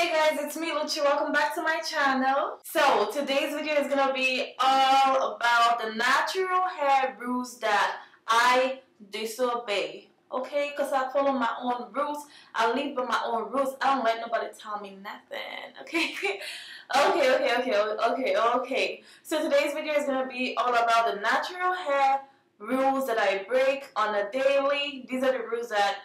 Hey guys, it's me Luchi. Welcome back to my channel. So today's video is gonna be all about the natural hair rules that I disobey. Okay, because I follow my own rules. I live by my own rules. I don't let nobody tell me nothing. Okay. Okay. So today's video is gonna be all about the natural hair rules that I break on a daily. These are the rules that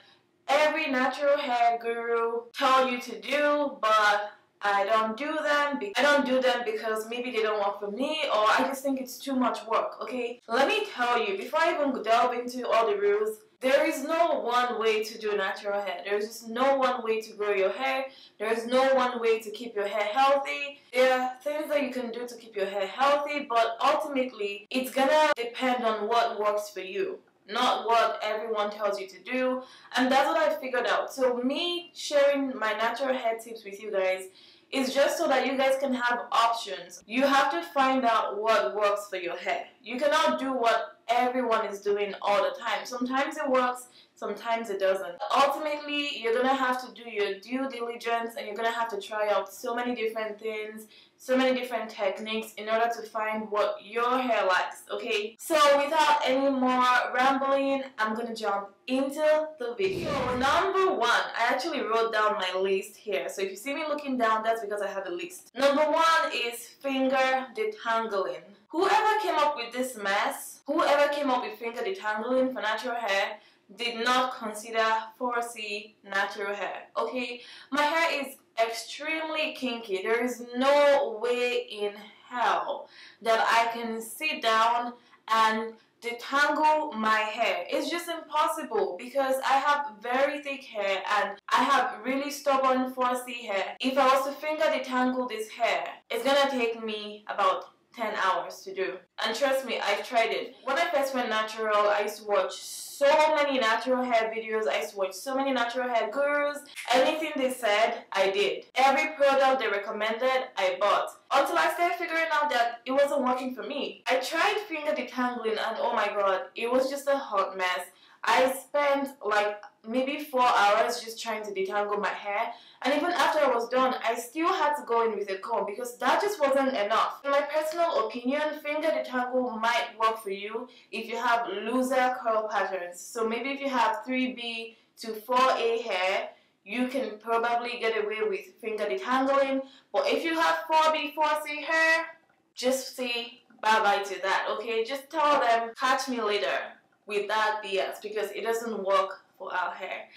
every natural hair guru tell you to do, but I don't do them. I don't do them because maybe they don't work for me, or I just think it's too much work. Okay, let me tell you, before I even delve into all the rules, there is no one way to do natural hair. There is just no one way to grow your hair. There is no one way to keep your hair healthy. There are things that you can do to keep your hair healthy, but ultimately it's gonna depend on what works for you, not what everyone tells you to do. And that's what I figured out. So me sharing my natural hair tips with you guys is just so that you guys can have options. You have to find out what works for your hair. You cannot do what everyone is doing all the time. Sometimes it works, sometimes it doesn't. Ultimately, you're gonna have to do your due diligence, and you're gonna have to try out so many different things, so many different techniques in order to find what your hair likes, okay? So without any more rambling, I'm gonna jump into the video. So number one, I actually wrote down my list here. So if you see me looking down, that's because I have a list. Number one is finger detangling. Whoever came up with this mess, whoever came up with finger detangling for natural hair, did not consider 4C natural hair, okay? My hair is extremely kinky. There is no way in hell that I can sit down and detangle my hair. It's just impossible because I have very thick hair and I have really stubborn 4C hair. If I was to finger detangle this hair, it's gonna take me about 10 hours to do. And trust me, I've tried it. When I first went natural, I used to watch so many natural hair videos. I used to watch so many natural hair gurus. Anything they said, I did. Every product they recommended, I bought. Until I started figuring out that it wasn't working for me. I tried finger detangling and oh my god, it was just a hot mess. I spent like maybe 4 hours just trying to detangle my hair, and even after I was done, I still had to go in with a comb because that just wasn't enough. In my personal opinion, finger detangle might work for you if you have looser curl patterns. So maybe if you have 3B to 4A hair, you can probably get away with finger detangling. But if you have 4B, 4C hair, just say bye-bye to that, okay? Just tell them, catch me later with that BS, because it doesn't work for our hair.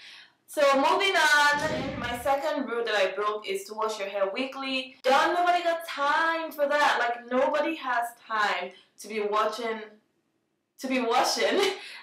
So moving on, my second rule that I broke is to wash your hair weekly. Nobody got time for that. Like, nobody has time to be washing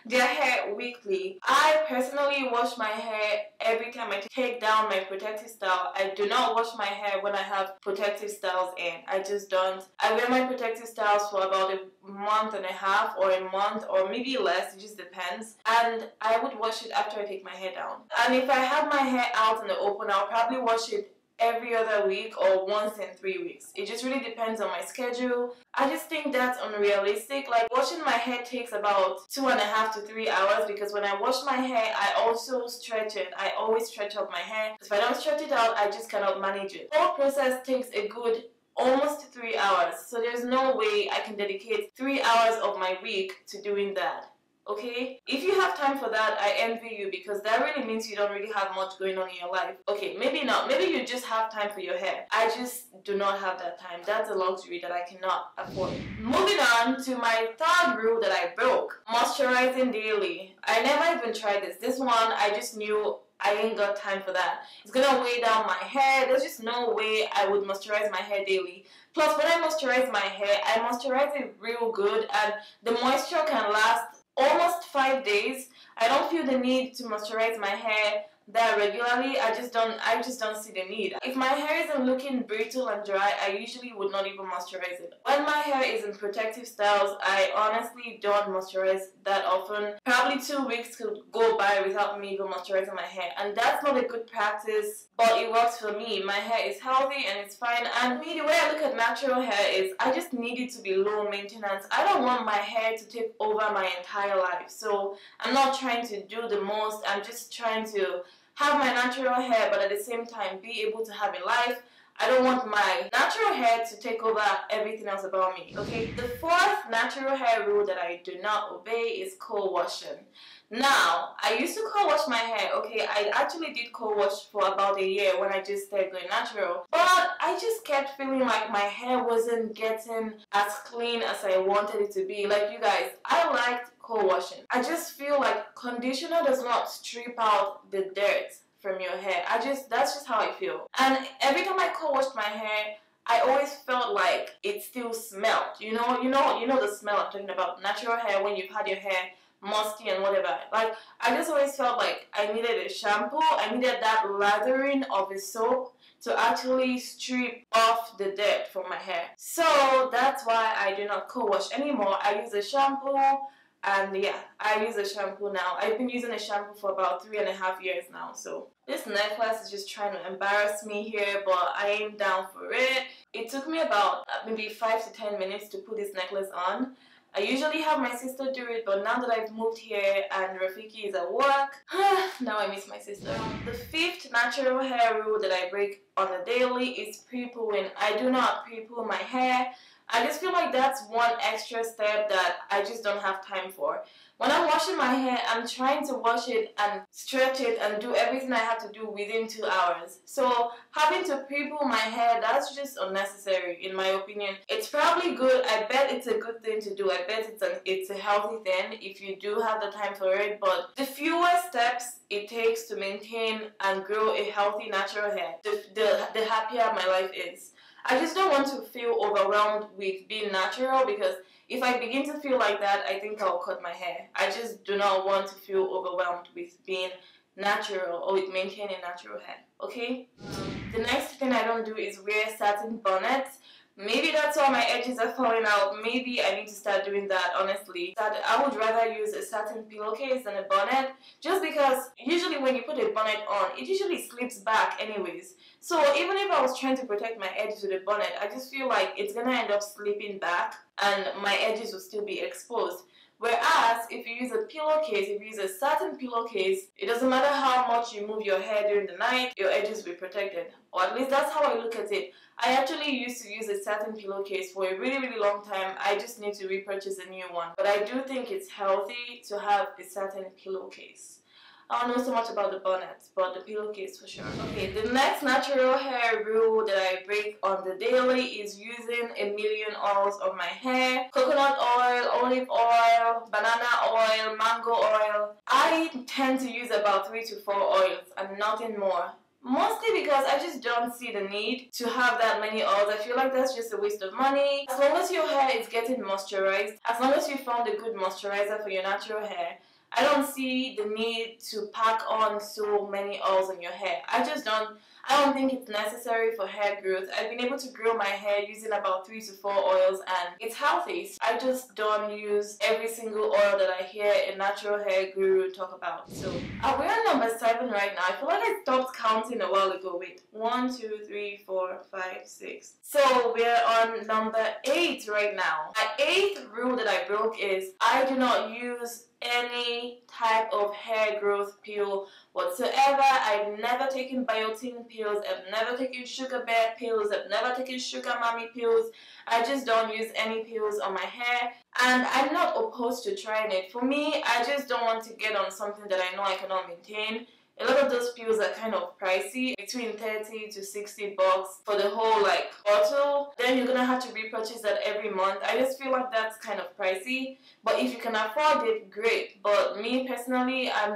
their hair weekly. I personally wash my hair every time I take down my protective style. I do not wash my hair when I have protective styles in. I just don't. I wear my protective styles for about a month and a half or a month or maybe less, it just depends. And I would wash it after I take my hair down. And if I have my hair out in the open, I'll probably wash it every other week or once in 3 weeks. It just really depends on my schedule. I just think that's unrealistic. Like, washing my hair takes about 2.5 to 3 hours because when I wash my hair, I also stretch it. I always stretch out my hair. If I don't stretch it out, I just cannot manage it. The whole process takes a good almost 3 hours. So there's no way I can dedicate 3 hours of my week to doing that. Okay? If you have time for that, I envy you because that really means you don't really have much going on in your life. Okay, maybe not. Maybe you just have time for your hair. I just do not have that time. That's a luxury that I cannot afford. Moving on to my third rule that I broke. Moisturizing daily. I never even tried this. This one, I just knew I ain't got time for that. It's gonna weigh down my hair. There's just no way I would moisturize my hair daily. Plus, when I moisturize my hair, I moisturize it real good and the moisture can last almost 5 days. I don't feel the need to moisturize my hair that regularly. I just don't see the need. If my hair isn't looking brittle and dry, I usually would not even moisturize it. When my hair is in protective styles, I honestly don't moisturize that often. Probably 2 weeks could go by without me even moisturizing my hair, and that's not a good practice, but it works for me. My hair is healthy and it's fine, and me, the way I look at natural hair is I just need it to be low maintenance. I don't want my hair to take over my entire life, so I'm not trying to do the most. I'm just trying to have my natural hair, but at the same time be able to have a life. I don't want my natural hair to take over everything else about me, okay? The fourth natural hair rule that I do not obey is co-washing. Now, I used to co-wash my hair, okay? I actually did co-wash for about a year when I just started going natural. But I just kept feeling like my hair wasn't getting as clean as I wanted it to be. Like, you guys, I liked co-washing. I just feel like conditioner does not strip out the dirt from your hair. That's just how I feel. And every time I co-washed my hair, I always felt like it still smelled. You know the smell I'm talking about. Natural hair, when you've had your hair musty and whatever. Like, I just always felt like I needed a shampoo. I needed that lathering of a soap to actually strip off the dirt from my hair. So that's why I do not co-wash anymore. I use a shampoo. And yeah, I use a shampoo now. I've been using a shampoo for about 3.5 years now. So this necklace is just trying to embarrass me here, but I am down for it. It took me about maybe 5 to 10 minutes to put this necklace on. I usually have my sister do it, but now that I've moved here and Rafiki is at work, now I miss my sister. The fifth natural hair rule that I break on a daily is pre-pooing. I do not pre-poo my hair. I just feel like that's one extra step that I just don't have time for. When I'm washing my hair, I'm trying to wash it and stretch it and do everything I have to do within 2 hours. So having to pre-poo my hair, that's just unnecessary in my opinion. It's probably good. I bet it's a good thing to do. I bet it's a healthy thing if you do have the time for it. But the fewer steps it takes to maintain and grow a healthy natural hair, the happier my life is. I just don't want to feel overwhelmed with being natural, because if I begin to feel like that, I think I'll cut my hair. I just do not want to feel overwhelmed with being natural or with maintaining natural hair, okay? The next thing I don't do is wear satin bonnets. Maybe that's why my edges are falling out. Maybe I need to start doing that, honestly. I would rather use a satin pillowcase than a bonnet, just because usually when you put a bonnet on, it usually slips back anyways. So even if I was trying to protect my edges with a bonnet, I just feel like it's gonna end up slipping back and my edges will still be exposed. Whereas if you use a pillowcase, if you use a satin pillowcase, it doesn't matter how much you move your hair during the night, your edges will be protected. Or at least that's how I look at it. I actually used to use a satin pillowcase for a really long time. I just need to repurchase a new one. But I do think it's healthy to have a satin pillowcase. I don't know so much about the bonnets, but the pillowcase for sure. Okay, the next natural hair rule that I break on the daily is using 1,000,000 oils on my hair. Coconut oil, olive oil, banana oil, mango oil. I tend to use about 3 to 4 oils and nothing more. Mostly because I just don't see the need to have that many oils. I feel like that's just a waste of money. As long as your hair is getting moisturized, as long as you found a good moisturizer for your natural hair, I don't see the need to pack on so many oils on your hair. I don't think it's necessary for hair growth. I've been able to grow my hair using about 3 to 4 oils and it's healthy. I just don't use every single oil that I hear a natural hair guru talk about. So we're on number 7 right now. I feel like I stopped counting a while ago. Wait, 1, 2, 3, 4, 5, 6. So we're on number 8 right now. My 8th rule that I broke is I do not use any type of hair growth pill whatsoever. I've never taken biotin pills, I've never taken sugar bear pills, I've never taken sugar mommy pills. I just don't use any pills on my hair, and I'm not opposed to trying it. For me, I just don't want to get on something that I know I cannot maintain. A lot of those pills are kind of pricey, between 30 to 60 bucks for the whole bottle. Then you're gonna have to repurchase that every month. I just feel like that's kind of pricey. But if you can afford it, great. But me personally, I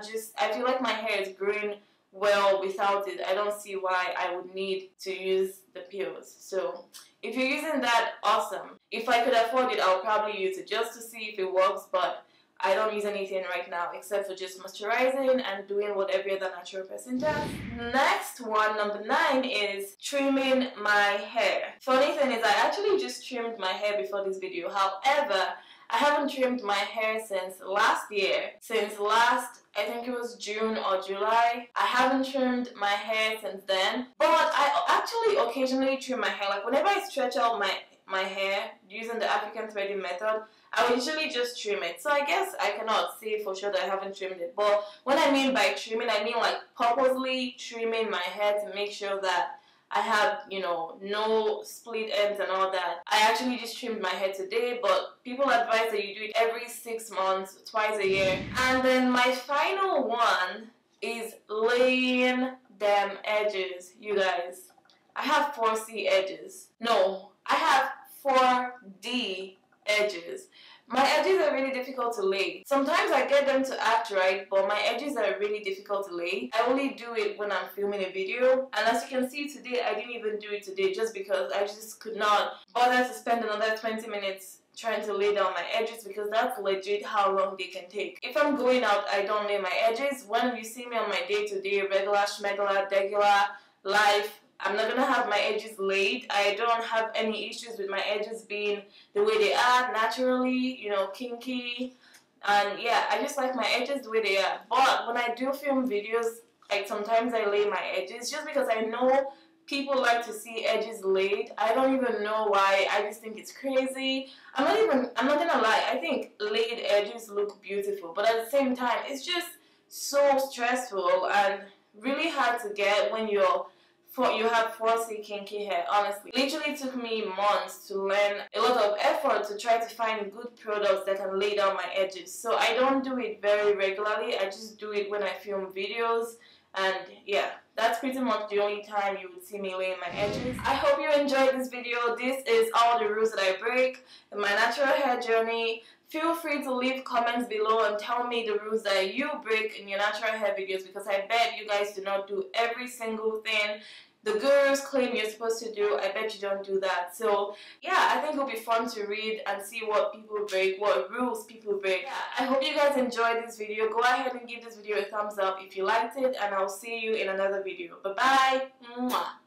feel like my hair is growing well without it. I don't see why I would need to use the pills. So if you're using that, awesome. If I could afford it, I'll probably use it just to see if it works, but I don't use anything right now except for just moisturizing and doing what every other natural person does. Next one, number 9, is trimming my hair. Funny thing is, I actually just trimmed my hair before this video. However, I haven't trimmed my hair since last year. I think it was June or July. I haven't trimmed my hair since then. But I actually occasionally trim my hair. Like whenever I stretch out my my hair using the African threading method, I will usually just trim it. So I guess I cannot say for sure that I haven't trimmed it. But what I mean by trimming, I mean like purposely trimming my hair to make sure that I have, you know, no split ends and all that. I actually just trimmed my hair today, but people advise that you do it every 6 months, twice a year. And then my final one is laying them edges, you guys. I have 4C edges. No, I have 4D edges. My edges are really difficult to lay. Sometimes I get them to act right, but my edges are really difficult to lay. I only do it when I'm filming a video, and as you can see today, I didn't even do it today just because I just could not bother to spend another 20 minutes trying to lay down my edges, because that's legit how long they can take. If I'm going out, I don't lay my edges. When you see me on my day-to-day, regular, schmegular, regular life, I'm not gonna have my edges laid. I don't have any issues with my edges being the way they are naturally, you know, kinky. And yeah, I just like my edges the way they are. But when I do film videos, like sometimes I lay my edges just because I know people like to see edges laid. I don't even know why. I just think it's crazy. I'm not gonna lie, I think laid edges look beautiful, but at the same time, it's just so stressful and really hard to get when you have 4C kinky hair. Honestly, literally took me months to learn, a lot of effort to try to find good products that can lay down my edges. So I don't do it very regularly. I just do it when I film videos, and yeah, that's pretty much the only time you would see me laying my edges. I hope you enjoyed this video. This is all the rules that I break in my natural hair journey. Feel free to leave comments below and tell me the rules that you break in your natural hair videos, because I bet you guys do not do every single thing the gurus claim you're supposed to do. I bet you don't do that. So yeah, I think it'll be fun to read and see what people break, what rules people break. Yeah, I hope you guys enjoyed this video. Go ahead and give this video a thumbs up if you liked it, and I'll see you in another video. Bye bye. Mwah.